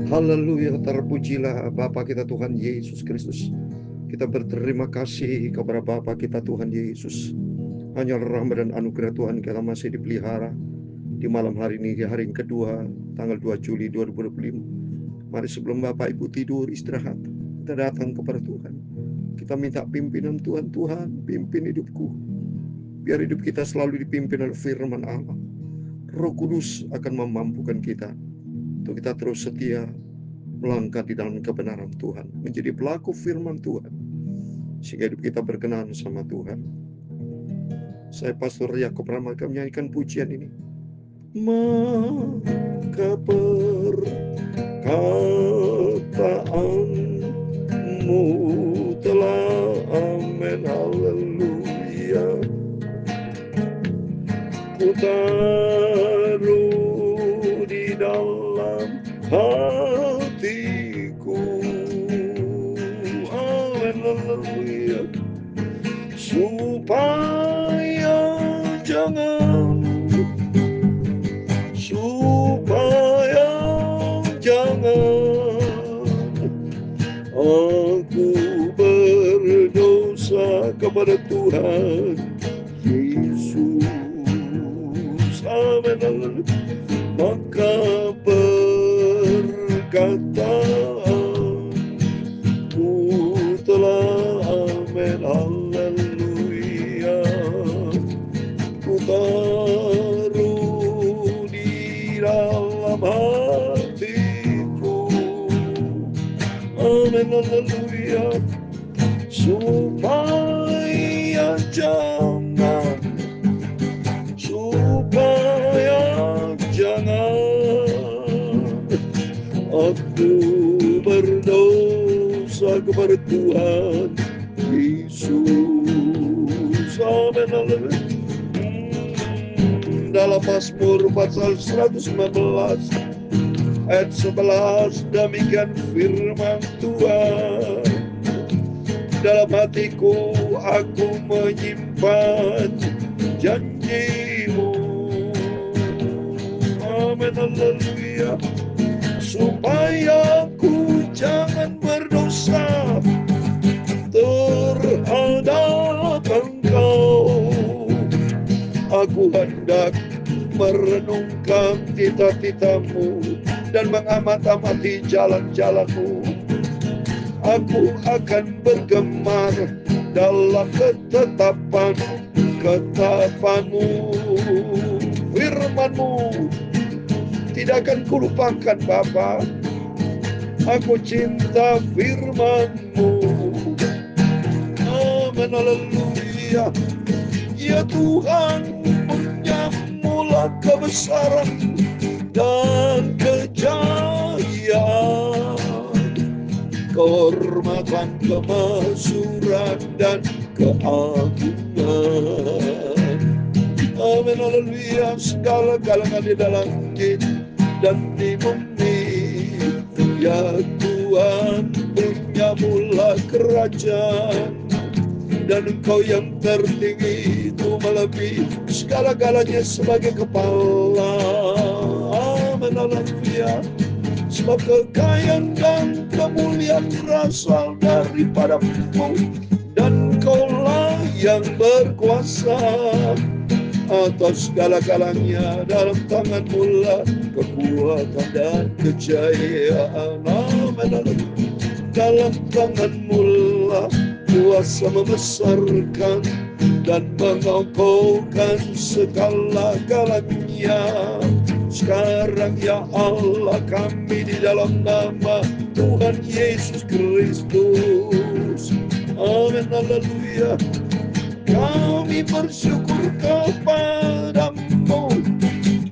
Haleluya, terpujilah Bapa kita Tuhan Yesus Kristus. Kita berterima kasih kepada Bapa kita Tuhan Yesus. Hanya rahmat dan anugerah Tuhan kita masih dipelihara di malam hari ini, di hari yang kedua, tanggal 2 Juli 2025. Mari sebelum Bapak Ibu tidur, istirahat, kita datang kepada Tuhan. Kita minta pimpinan Tuhan. Tuhan, pimpin hidupku. Biar hidup kita selalu dipimpin oleh firman Allah. Roh Kudus akan memampukan kita untuk kita terus setia melangkah di dalam kebenaran Tuhan, menjadi pelaku firman Tuhan, sehingga hidup kita berkenan sama Tuhan. Saya Pastor Yakob Rama akan menyanyikan pujian ini. Maka perkataanmu telah amin, haleluya. Ku taruh di dalam hatiku, haleluya, supaya jangan aku berdosa kepada Tuhan Yesus. Amin. Maka perkataanmu telah amin, haleluya. Ku taruh di dalam hatiku, amin, haleluya, supaya jangan aku berdosa kepada Tuhan Yesus. Amin. Dalam Mazmur pasal 115 ayat 11, demikian firman Tuhan. Dalam hatiku aku menyimpan janjimu, amin, haleluya, supaya aku jangan berdosa terhadap Engkau. Aku hendak merenungkan titah-titahmu dan mengamat-amati jalan-jalanmu. Aku akan bergemar dalam ketetapanmu. Firmanmu tidak akan kulupakan, Bapa. Aku cinta firman-Mu. Amin, haleluya. Ya Tuhan, punya-Mulah kebesaran dan kejayaan, kehormatan, kemasyhuran dan keagungan. Amin, haleluya. Segala kalangan di dalam langit dan di bumi, ya Tuhan, punya-Mulah kerajaan, dan Engkau yang tertinggi itu melebihi segala-galanya sebagai kepala. Amin, haleluya. Sebab kekayaan dan kemuliaan berasal daripada-Mu, dan Engkaulah yang berkuasa atas segala-galanya. Dalam tangan-Mu lah kekuatan dan kejayaan. Amin. Dalam tangan-Mu lah kuasa membesarkan dan mengokohkan segala-galanya. Sekarang ya Allah, kami di dalam nama Tuhan Yesus Kristus, amin, haleluya, kami bersyukur kepada-Mu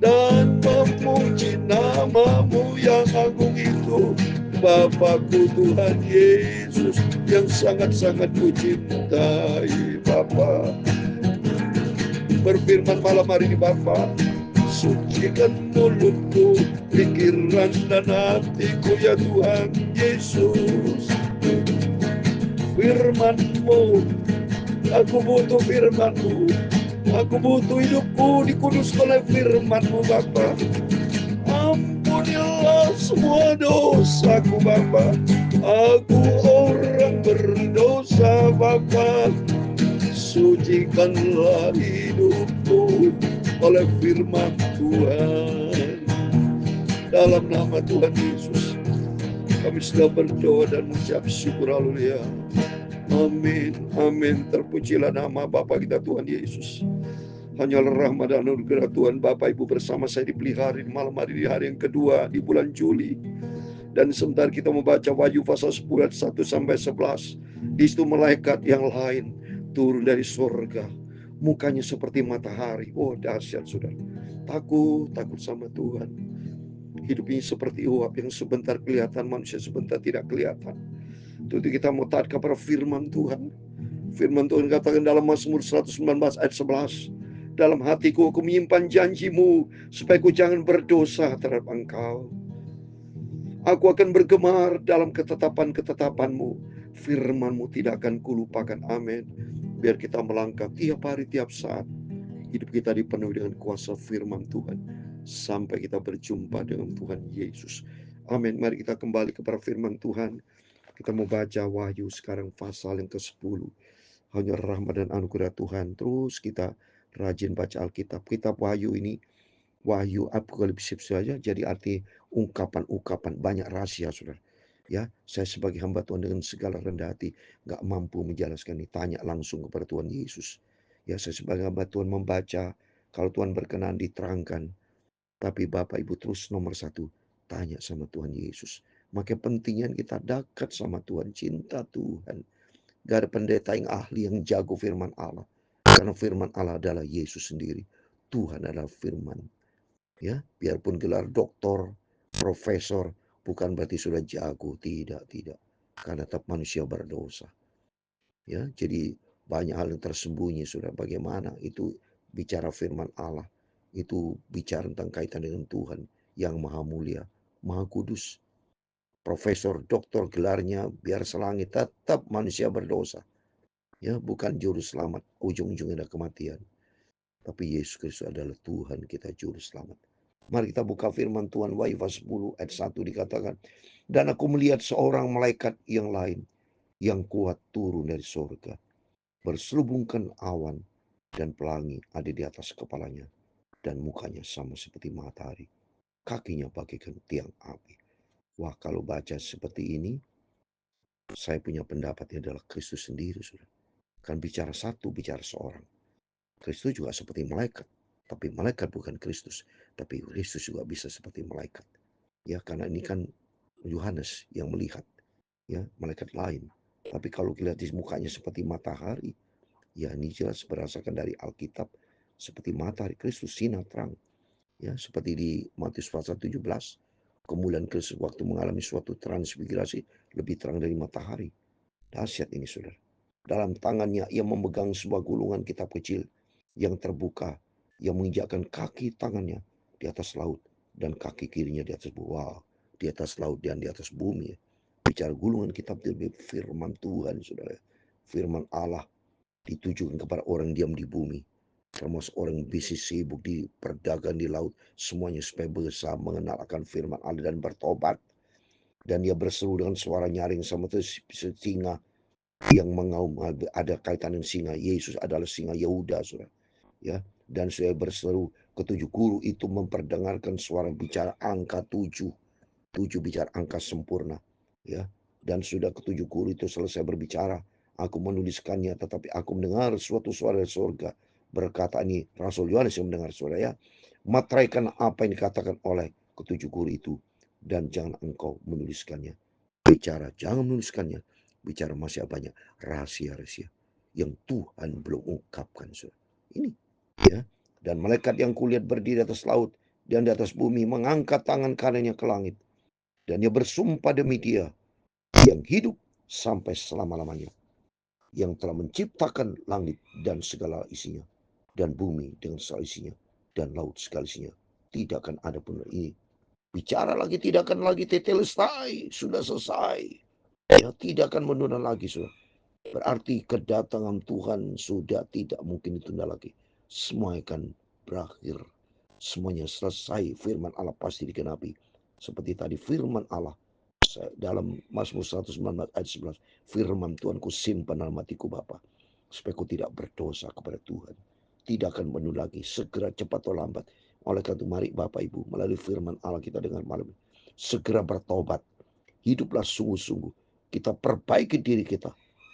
dan memuji nama-Mu yang agung itu, Bapakku Tuhan Yesus, yang sangat-sangat ku cintai. Bapa, berfirman malam hari ini, Bapa, sucikan mulutku, pikiran dan hatiku ya Tuhan Yesus. Firman-Mu, aku butuh firman-Mu, aku butuh hidupku dikudus oleh firman-Mu, Bapa. Ampunilah semua dosaku Bapa. Aku orang berdosa Bapa. Sucikanlah hidupku oleh firman Tuhan. Dalam nama Tuhan Yesus, kami sudah berdoa dan mengucap syukur, haleluya. Amin, amin. Terpujilah nama Bapa kita Tuhan Yesus. Hanyalah rahmat dan anugerah Tuhan Bapak Ibu bersama saya dipelihara di malam hari, di hari yang kedua di bulan Juli. Dan sebentar kita membaca Wahyu pasal 10 ayat 1 sampai 11. Di situ malaikat yang lain turun dari surga. Mukanya seperti matahari. Oh dahsyat saudara. Takut sama Tuhan. Hidup ini seperti uap yang sebentar kelihatan, manusia sebentar tidak kelihatan. Itu kita mau taat kepada firman Tuhan. Firman Tuhan katakan dalam Mazmur 119 ayat 11. Dalam hatiku aku menyimpan janjimu supaya aku jangan berdosa terhadap engkau. Aku akan bergemar dalam ketetapan-ketetapanmu. Firmanmu tidak akan kulupakan. Amin. Biar kita melangkah tiap hari, tiap saat. Hidup kita dipenuhi dengan kuasa firman Tuhan. Sampai kita berjumpa dengan Tuhan Yesus. Amin. Mari kita kembali kepada firman Tuhan. Kita mau baca Wahyu sekarang pasal yang ke-10. Hanya rahmat dan anugerah Tuhan. Terus kita rajin baca Alkitab. Kitab Wahyu ini, Wahyu Apokalipsis saja, jadi arti ungkapan-ungkapan banyak rahasia, saudara. Ya, saya sebagai hamba Tuhan dengan segala rendah hati nggak mampu menjelaskan ini. Tanya langsung kepada Tuhan Yesus. Ya, saya sebagai hamba Tuhan membaca. Kalau Tuhan berkenan diterangkan. Tapi Bapak Ibu terus nomor satu, tanya sama Tuhan Yesus. Maka pentingnya kita dekat sama Tuhan, cinta Tuhan. Gak ada pendeta yang ahli yang jago firman Allah. Karena firman Allah adalah Yesus sendiri. Tuhan adalah firman. Ya, biarpun gelar doktor, profesor, bukan berarti sudah jago. Tidak. Karena tetap manusia berdosa. Ya, jadi banyak hal yang tersembunyi sudah. Bagaimana itu bicara firman Allah. Itu bicara tentang kaitan dengan Tuhan yang maha mulia, maha kudus. Profesor, doktor gelarnya biar selangit, tetap manusia berdosa. Ya, bukan juru selamat, ujung-ujungnya ada kematian. Tapi Yesus Kristus adalah Tuhan kita juru selamat. Mari kita buka firman Tuhan. Wahyu 10 ayat 1 dikatakan, dan aku melihat seorang malaikat yang lain yang kuat turun dari surga, berselubungkan awan dan pelangi ada di atas kepalanya, dan mukanya sama seperti matahari, kakinya bagaikan tiang api. Wah, kalau baca seperti ini, saya punya pendapatnya adalah Kristus sendiri, saudara. Kan bicara satu, bicara seorang. Kristus juga seperti malaikat, tapi malaikat bukan Kristus, tapi Kristus juga bisa seperti malaikat. Ya, karena ini kan Yohanes yang melihat, ya, malaikat lain. Tapi kalau kita lihat di mukanya seperti matahari, ya ini jelas berdasarkan dari Alkitab, seperti matahari Kristus sinar terang. Ya, seperti di Matius pasal 17, kemuliaan Kristus waktu mengalami suatu transfigurasi lebih terang dari matahari. Dahsyat ini, saudara. Dalam tangannya ia memegang sebuah gulungan kitab kecil yang terbuka, yang menginjakkan kaki tangannya di atas laut dan kaki kirinya di atas bumi, di atas laut dan di atas bumi. Bicara gulungan kitab itu firman Tuhan, saudara. Firman Allah ditujukan kepada orang diam di bumi, termasuk orang bisnis sibuk di perdagangan di laut, semuanya supaya berusaha mengenal akan firman Allah dan bertobat. Dan dia berseru dengan suara nyaring sama singa yang mengaum, ada kaitan dengan singa. Yesus adalah singa Yehuda, saudara. Ya, dan saya berseru, ketujuh guru itu memperdengarkan suara bicara angka 7. 7 bicara angka sempurna. Ya, dan sudah ketujuh guru itu selesai berbicara. Aku menuliskannya, tetapi aku mendengar suatu suara dari surga. Berkata, ini Rasul Yohanes yang mendengar suara, ya. Materaikan apa yang dikatakan oleh ketujuh guru itu, dan jangan engkau menuliskannya. Bicara, jangan menuliskannya. Bicara masih banyak rahasia-rahasia yang Tuhan belum ungkapkan. Ini, ya. Dan malaikat yang kulihat berdiri atas laut dan di atas bumi mengangkat tangan kanannya ke langit. Dan dia bersumpah demi dia yang hidup sampai selama-lamanya, yang telah menciptakan langit dan segala isinya, dan bumi dengan segala isinya, dan laut segala isinya. Tidak akan ada pun ini. Bicara lagi, tidak akan lagi tetelestai, sudah selesai. Ya, tidak akan menunda lagi, sudah. Berarti kedatangan Tuhan sudah tidak mungkin ditunda lagi. Semua akan berakhir. Semuanya selesai. Firman Allah pasti digenapi. Seperti tadi firman Allah dalam Mazmur 119 ayat 11, firman Tuhan ku simpan dalam hatiku Bapa, supaya ku tidak berdosa kepada Tuhan. Tidak akan menunda lagi, segera cepat atau lambat. Oleh karena itu mari Bapak Ibu, melalui firman Allah kita dengar malam ini, segera bertobat, hiduplah sungguh-sungguh, kita perbaiki diri kita,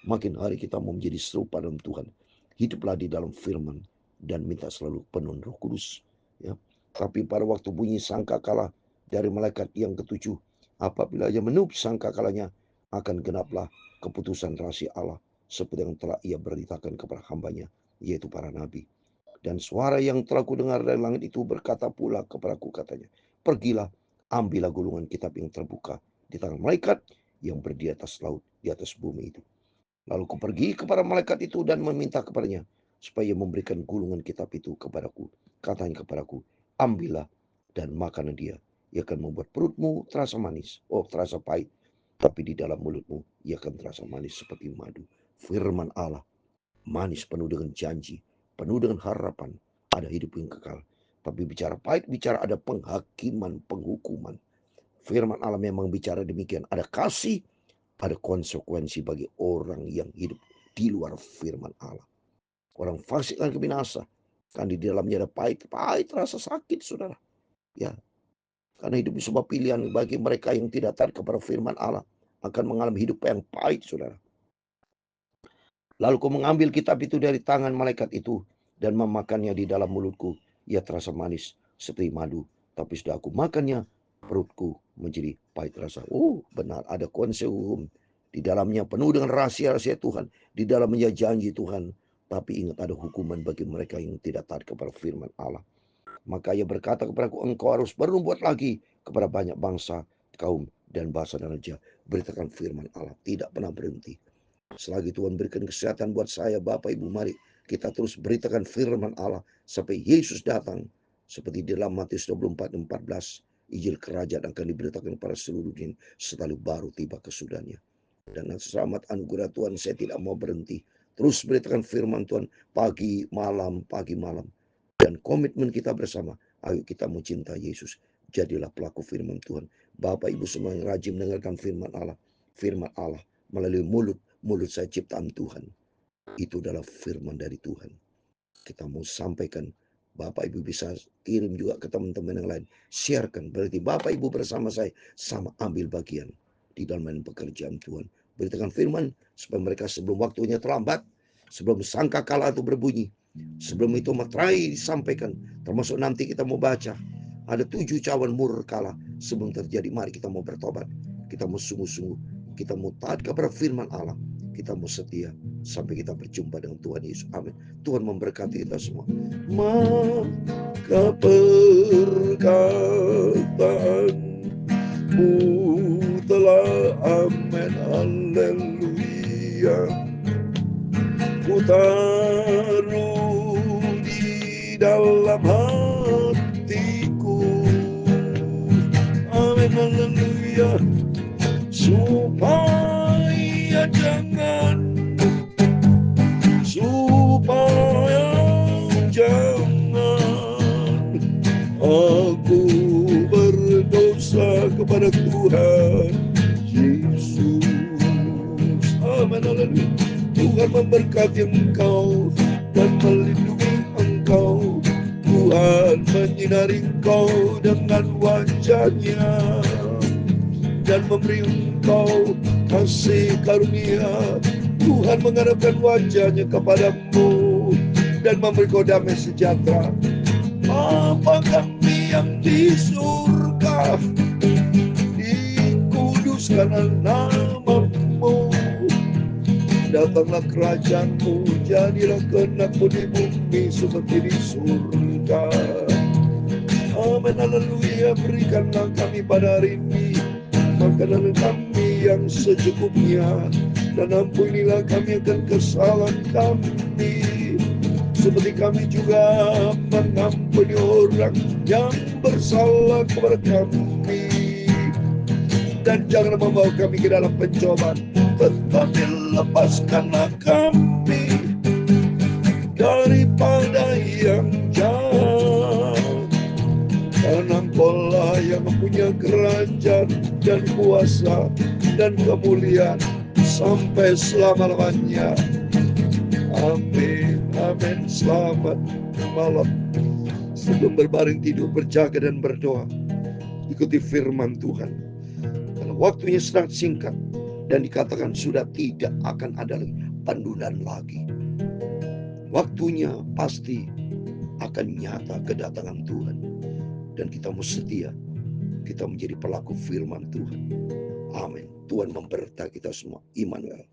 makin hari kita mau menjadi serupa dalam Tuhan. Hiduplah di dalam firman dan minta selalu penuh Roh Kudus, ya. Tapi pada waktu bunyi sangkakala dari malaikat yang ketujuh, apabila ia meniup sangkakalanya, akan genaplah keputusan rahasia Allah seperti yang telah ia beritakan kepada hambanya, yaitu para nabi. Dan suara yang telah kudengar dari langit itu berkata pula kepadaku, katanya, pergilah, ambillah gulungan kitab yang terbuka di tangan malaikat yang berdiri atas laut, di atas bumi itu. Lalu ku pergi kepada malaikat itu dan meminta kepadanya supaya memberikan gulungan kitab itu kepadaku. Katanya kepadaku, ambillah dan makan dia. Ia akan membuat perutmu terasa manis, terasa pahit, tapi di dalam mulutmu ia akan terasa manis seperti madu. Firman Allah, manis, penuh dengan janji, penuh dengan harapan, ada hidup yang kekal. Tapi bicara pahit, bicara ada penghakiman, penghukuman. Firman Allah memang bicara demikian, ada kasih, ada konsekuensi bagi orang yang hidup di luar firman Allah. Orang fasik akan binasa, kan di dalamnya ada pahit, pahit rasa sakit, saudara. Ya, karena hidup sebuah pilihan bagi mereka yang tidak taat kepada firman Allah, akan mengalami hidup yang pahit, saudara. Lalu kau mengambil kitab itu dari tangan malaikat itu dan memakannya di dalam mulutku. Ia terasa manis seperti madu, tapi sudah aku makannya, perutku menjadi pahit rasa. Benar, ada konsep hukum. Di dalamnya penuh dengan rahasia-rahasia Tuhan. Di dalamnya janji Tuhan. Tapi ingat, ada hukuman bagi mereka yang tidak taat kepada firman Allah. Maka ia berkata kepadaku, engkau harus bernubuat lagi kepada banyak bangsa, kaum, dan bahasa dan raja. Beritakan firman Allah, tidak pernah berhenti. Selagi Tuhan berikan kesehatan buat saya, Bapak Ibu, mari kita terus beritakan firman Allah sampai Yesus datang. Seperti di dalam Matius 24:14, Injil kerajaan akan diberitakan pada seluruh dunia setelah baru tiba kesudahannya. Dan selamat anugerah Tuhan, saya tidak mau berhenti. Terus beritakan firman Tuhan pagi malam. Dan komitmen kita bersama, ayo kita mencintai Yesus. Jadilah pelaku firman Tuhan. Bapak Ibu semua yang rajin mendengarkan firman Allah melalui mulut saya ciptaan Tuhan. Itu adalah firman dari Tuhan. Kita mau sampaikan, Bapak Ibu bisa kirim juga ke teman-teman yang lain. Sharekan, berarti Bapak Ibu bersama saya sama ambil bagian di dalam pekerjaan Tuhan. Beritakan firman supaya mereka sebelum waktunya terlambat, sebelum sangkakala itu berbunyi, sebelum itu materai disampaikan, termasuk nanti kita mau baca. Ada 7 cawan murkala sebelum terjadi. Mari kita mau bertobat. Kita mau sungguh-sungguh. Kita mau taat kepada firman Allah. Kita mau setia sampai kita berjumpa dengan Tuhan Yesus. Amin. Tuhan memberkati kita semua. Maka perkataanmu telah amin. Haleluya. Ku taruh di dalam hatiku. Amin. Haleluya. Supaya jangan aku berdosa kepada Tuhan Yesus. Amin. Haleluya. Tuhan memberkati engkau dan melindungi engkau. Tuhan menyinari engkau dengan wajah-Nya dan memberi engkau kasih karunia. Tuhan menghadapkan wajah-Nya kepadamu dan memberi kau damai sejahtera. Bapa kami yang di surga, dikuduskanlah nama-Mu. Datanglah kerajaan-Mu, jadilah kehendak-Mu di bumi seperti di surga. Amin. Haleluya. Berikanlah kami pada hari ini makanan kami yang secukupnya, dan ampunilah kami akan kesalahan kami, seperti kami juga mengampuni orang yang bersalah kepada kami. Dan jangan membawa kami ke dalam pencobaan, tetapi lepaskanlah kami daripada yang jahat. Karena Engkau lah yang mempunyai kerajaan kerajaan dan kuasa dan kemuliaan sampai selama-lamanya. Amin. Amin. Selamat malam. Sebelum berbaring tidur, berjaga dan berdoa, ikuti firman Tuhan. Karena waktunya sangat singkat dan dikatakan sudah tidak akan ada lagi penundaan lagi. Waktunya pasti akan nyata kedatangan Tuhan. Dan kita mesti setia. Kita menjadi pelaku firman Tuhan. Amin. Tuhan memberkati kita semua. Immanuel.